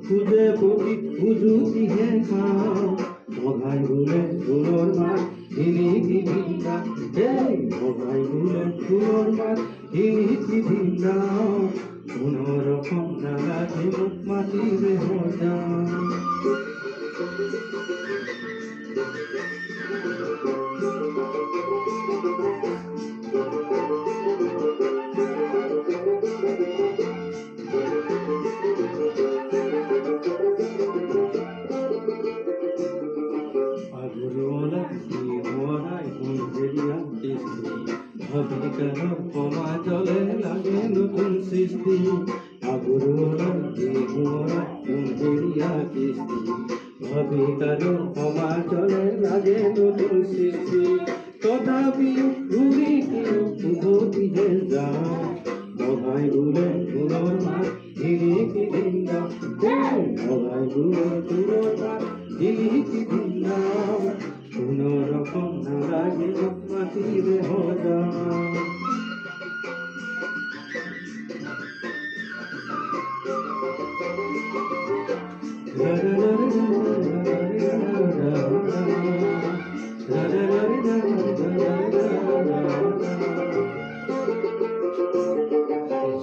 খুঁজে পতি উজুতিহে খাও বঘাই গুলে ফুলৰ মাত হিলিকি ভিন্দা এই বঘাই গুলে ফুলৰ মাত হিলিকি ভিন্দা কোনোৰকম নালাগে মুখ মাটিৰে হজা অধিকাৰৰ কমা জলে লাগে নতুন সৃষ্টি আগুৰুৱালা দেহুৱালা কুমহেৰিয়া কৃষ্টি অধিকাৰৰ কমা জলে লাগে নতুন সৃষ্টি তথাপিও ঘূৰি উভতিহে যাওঁ বঘাই গুলে ফুলৰ মাত হিলিকি ভিন্দা বঘাই গুলে ফুলৰ মাত হিলিকি ভিন্দা কোনোরকম নালাগে মাটিরে হজা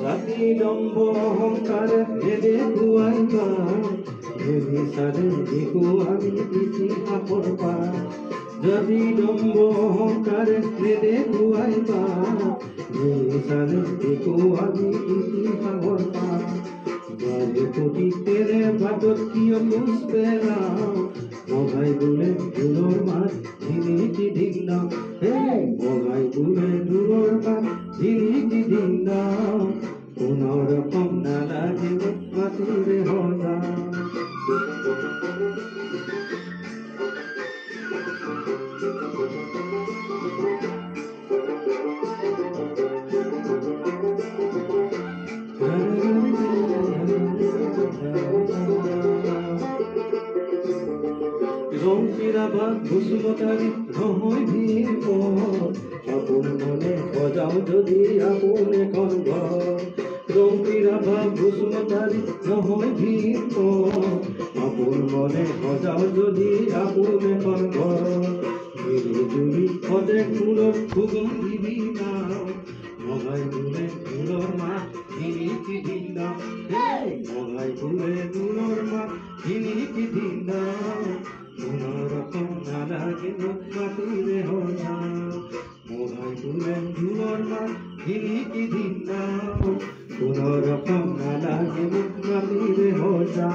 জাতি দম্ভ অহংকার ভেদে খুয়াইবা ভেবে সারে দেখো আমি ইতিহাসর পা যদি দম্ভ অহংকার ভেদে খুয়াইবা ভেবে সারে দেখো আমি ইতিহাসর পা বাজে কোটি তেরে বাটত কিয় মুছ পেলাও বঘাই গুলে ফুলৰ মাত হিলিকি ভিন্দা হে বঘাই গুলে ফুলৰ মাত হিলিকি ভিন্দা কোনোৰকম নালাগে মাটিৰে হজা ৰঙিৰা বা ভুসমতাৰি নহয় ভিৰ আপোন মনে সজাও যদি আপোন এখন ঘৰ ৰঙিৰা বা ভুসমতাৰি নহয় ভিৰ আপোন মনে সজাও যদি আপোন এখন ঘৰ মিলি জুলি সদে ফুলৰ সুগন্ধি বিনাও বঘাই গুলে ফুলৰ মাত হিলিকি ভিন্দা বঘাই গুলে ফুলৰ মাত হিলিকি ভিন্দা কোনোৰকম নালাগে মাটিৰে হজা বঘাই গুলে ফুলৰ মাত হিলিকি ভিন্দা কোনোৰকম নালাগে মাটিৰে হজা।